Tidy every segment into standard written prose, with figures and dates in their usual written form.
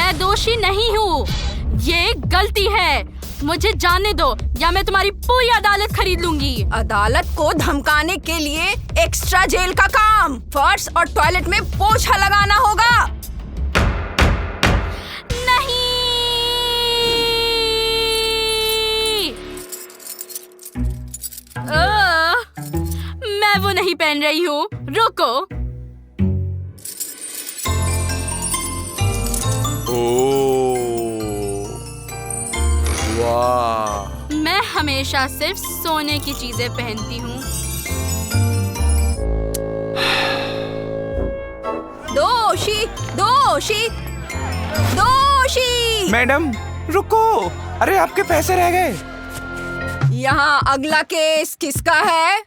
मैं दोषी नहीं हूँ। ये एक गलती है। मुझे जाने दो या मैं तुम्हारी पूरी अदालत खरीद लूंगी। अदालत को धमकाने के लिए एक्स्ट्रा जेल का काम। फर्श और टॉयलेट में पोछा लगाना होगा। नहीं। मैं वो नहीं पहन रही हूँ। रुको। वाह। मैं हमेशा सिर्फ सोने की चीजें पहनती हूँ। दोषी, दोषी, दोषी। मैडम रुको, अरे आपके पैसे रह गए। यहाँ अगला केस किसका है?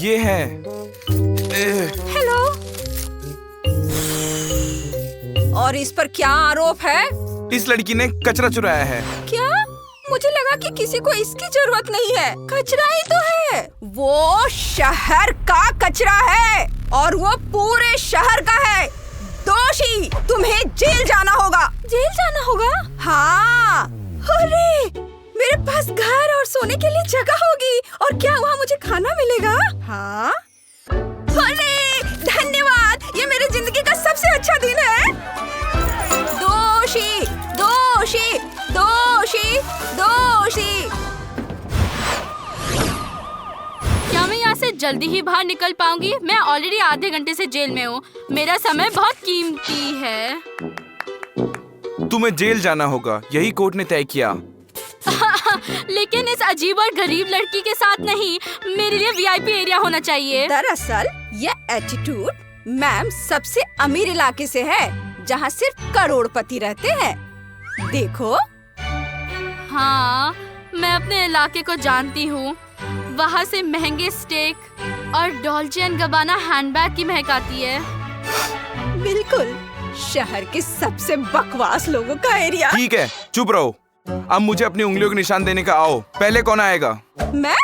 ये है। हेलो। और इस पर क्या आरोप है? इस लड़की ने कचरा चुराया है। क्या? मुझे लगा कि किसी को इसकी जरूरत नहीं है। कचरा ही तो है। वो शहर का कचरा है और वो पूरे शहर का है। दोषी, तुम्हें जेल जाना होगा। जेल जाना होगा? हाँ। अरे, मेरे पास घर और सोने के लिए जगह होगी। और क्या वहाँ मुझे खाना मिलेगा? हाँ। अरे, धन्यवाद। ये मेरी जिंदगी का सबसे अच्छा दिन है। दोषी, दोषी, दोषी, दोषी। क्या मैं यहाँ से जल्दी ही बाहर निकल पाऊंगी? मैं ऑलरेडी आधे घंटे से जेल में हूँ। मेरा समय बहुत कीमती है। तुम्हें जेल जाना होगा, यही कोर्ट ने तय किया। लेकिन इस अजीब और गरीब लड़की के साथ नहीं। मेरे लिए वीआईपी एरिया होना चाहिए। दरअसल ये एटीट्यूड मैम सबसे अमीर इलाके से है, जहाँ सिर्फ करोड़पति रहते हैं। देखो। हाँ, मैं अपने इलाके को जानती हूँ। वहाँ से महंगे स्टेक और डॉल्चे एंड गबाना हैंडबैग की महक आती है। बिल्कुल, शहर के सबसे बकवास लोगों का एरिया। ठीक है, चुप रहो। अब मुझे अपनी उंगलियों के निशान देने का आओ। पहले कौन आएगा? मैं?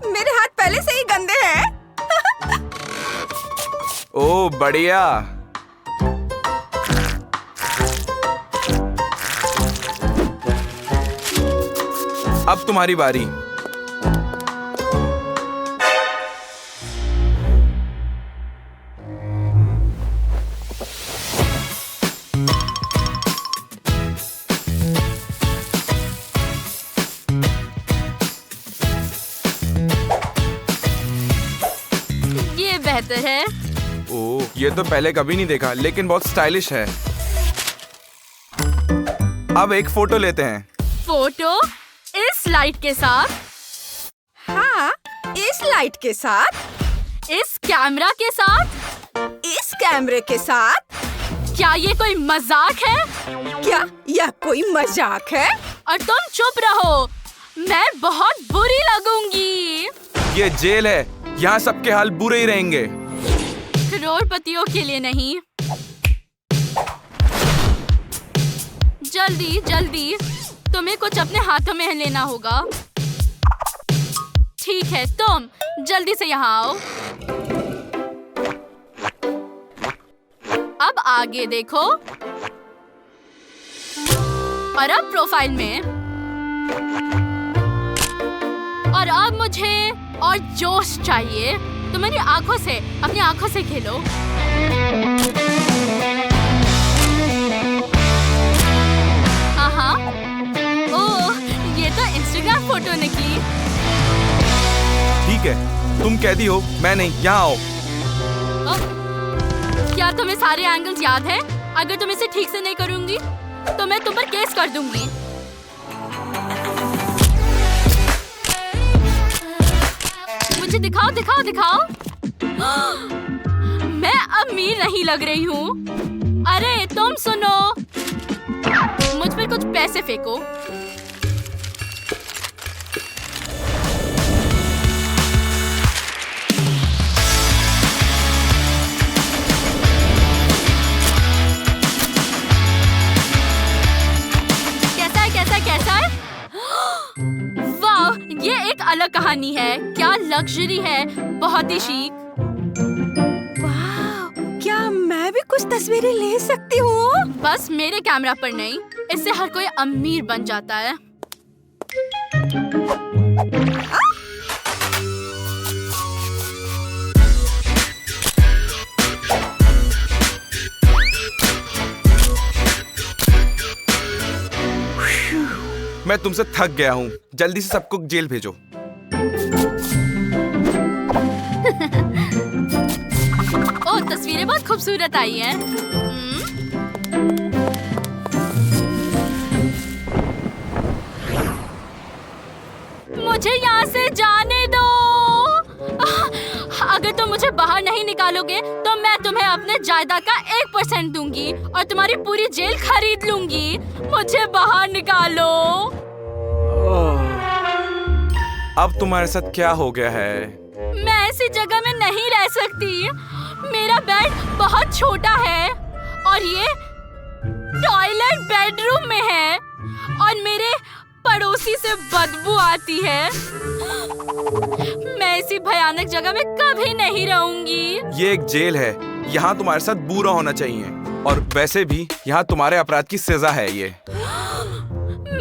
मेरे हाथ पहले से ही गंदे हैं। ओ बढ़िया। अब तुम्हारी बारी। ये बेहतर है। ओह, ये तो पहले कभी नहीं देखा, लेकिन बहुत स्टाइलिश है। अब एक फोटो लेते हैं। फोटो? इस लाइट के साथ? हाँ, इस लाइट के साथ। इस कैमरा के साथ? इस कैमरे के साथ। क्या ये कोई मजाक है? क्या यह कोई मजाक है? और तुम चुप रहो, मैं बहुत बुरी लगूंगी। ये जेल है, यहाँ सबके हाल बुरे ही रहेंगे। करोड़पतियों के लिए नहीं। जल्दी जल्दी, तुम्हें कुछ अपने हाथों में लेना होगा। ठीक है, तुम जल्दी से यहाँ आओ। अब आगे देखो। और अब प्रोफाइल में। और अब मुझे और जोश चाहिए। तो मेरी आंखों से, अपनी आंखों से खेलो। हाँ। ओह, ये तो इंस्टाग्राम फोटो निकली। ठीक है, तुम कैदी हो, मैं नहीं। यहाँ आओ। क्या तुम्हें सारे एंगल्स याद हैं? अगर तुम इसे ठीक से नहीं करूंगी तो मैं तुम पर केस कर दूंगी। मुझे दिखाओ दिखाओ दिखाओ। मैं अमीर नहीं लग रही हूँ। अरे तुम सुनो, मुझ पर कुछ पैसे फेंको। कैसा है? वाह, ये एक अलग कहानी है। क्या लग्जरी है, बहुत ही शीक। वाह, क्या कुछ तस्वीरें ले सकती हूँ? बस मेरे कैमरा पर नहीं, इससे हर कोई अमीर बन जाता है। मैं तुमसे थक गया हूँ, जल्दी से सबको जेल भेजो। ओह, तस्वीरें बहुत खूबसूरत आई हैं। मुझे यहाँ से जाने दो। अगर तुम मुझे बाहर नहीं निकालोगे तो मैं तुम्हें अपने जायदाद का 1% दूंगी और तुम्हारी पूरी जेल खरीद लूंगी। मुझे बाहर निकालो। अब तुम्हारे साथ क्या हो गया है? मैं ऐसी जगह में नहीं रह सकती। मेरा बेड बहुत छोटा है और ये टॉयलेट बेडरूम में है और मेरे पड़ोसी से बदबू आती है। मैं ऐसी भयानक जगह में कभी नहीं रहूंगी। ये एक जेल है, यहाँ तुम्हारे साथ बुरा होना चाहिए और वैसे भी यहाँ तुम्हारे अपराध की सजा है ये।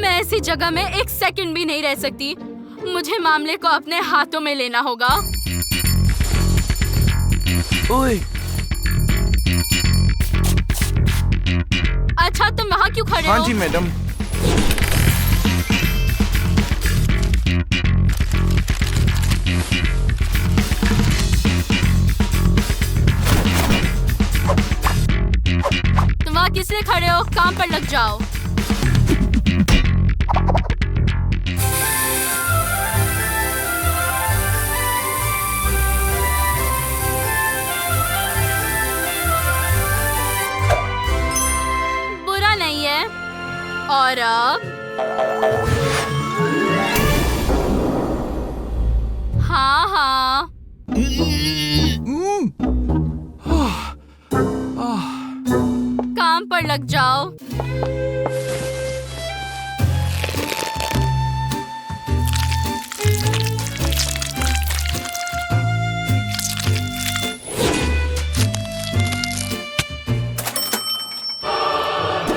मैं ऐसी जगह में 1 सेकंड भी नहीं रह सकती। मुझे मामले को अपने हाथों में लेना होगा। ओए, अच्छा, तुम वहाँ क्यों खड़े हो? हाँ जी मैडम। तुम वहाँ किस लिए खड़े हो? काम पर लग जाओ। बुरा नहीं है। और अब हाँ हाँ, काम पर लग जाओ।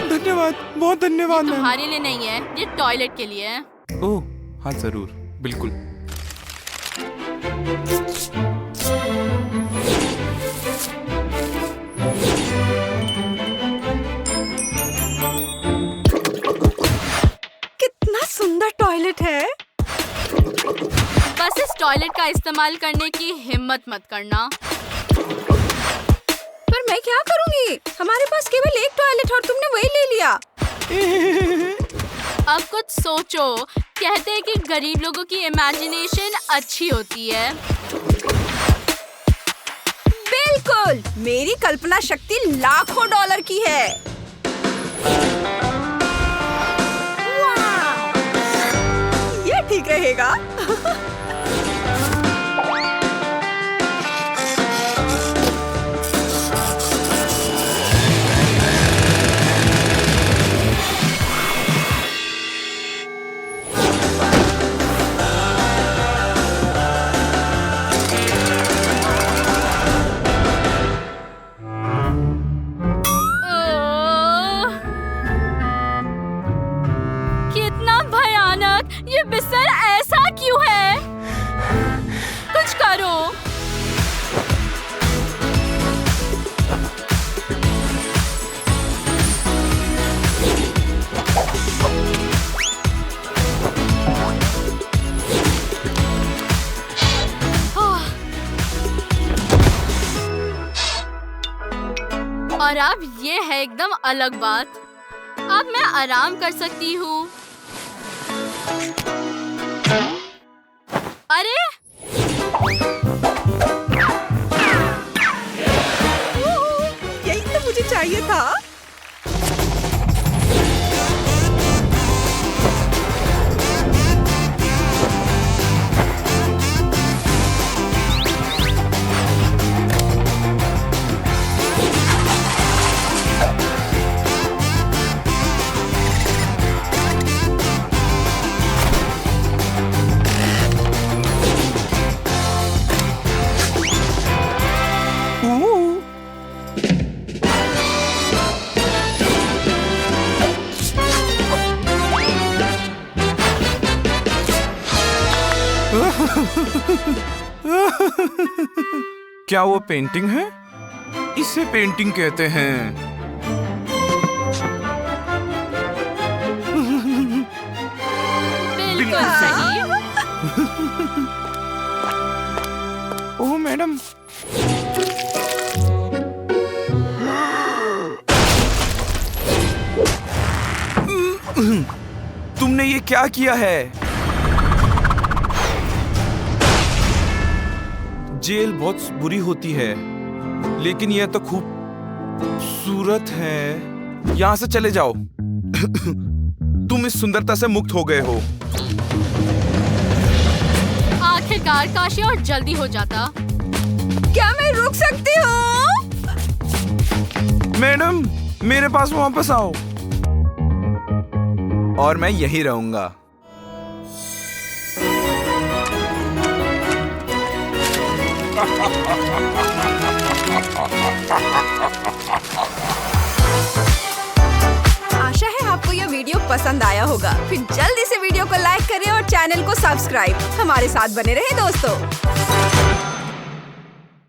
धन्यवाद, बहुत धन्यवाद मैम। तुम्हारे लिए नहीं है, ये टॉयलेट के लिए है। ओह हाँ जरूर, बिल्कुल। कितना सुंदर टॉयलेट है। बस इस टॉयलेट का इस्तेमाल करने की हिम्मत मत करना। पर मैं क्या करूँगी? हमारे पास केवल एक टॉयलेट और तुमने वही ले लिया। अब कुछ सोचो। कहते हैं कि गरीब लोगों की इमेजिनेशन अच्छी होती है। बिल्कुल, मेरी कल्पना शक्ति लाखों डॉलर की है। वाह! ये ठीक रहेगा। कितना भयानक! ये बिस्तर ऐसा क्यों है? कुछ करो। और अब ये है एकदम अलग बात। अब मैं आराम कर सकती हूँ। अरे यही तो मुझे चाहिए था। क्या वो पेंटिंग है? इसे पेंटिंग कहते हैं। बिल्कुल सही। ओह मैडम, तुमने ये क्या किया है? जेल बहुत बुरी होती है, लेकिन यह तो खूबसूरत है। यहाँ से चले जाओ। तुम इस सुंदरता से मुक्त हो गए हो। आखिरकार काश और जल्दी हो जाता। क्या मैं रुक सकती हूँ? मैडम, मेरे पास वापस आओ और मैं यहीं रहूंगा। आशा है आपको यह वीडियो पसंद आया होगा। फिर जल्दी से वीडियो को लाइक करें और चैनल को सब्सक्राइब। हमारे साथ बने रहे दोस्तों।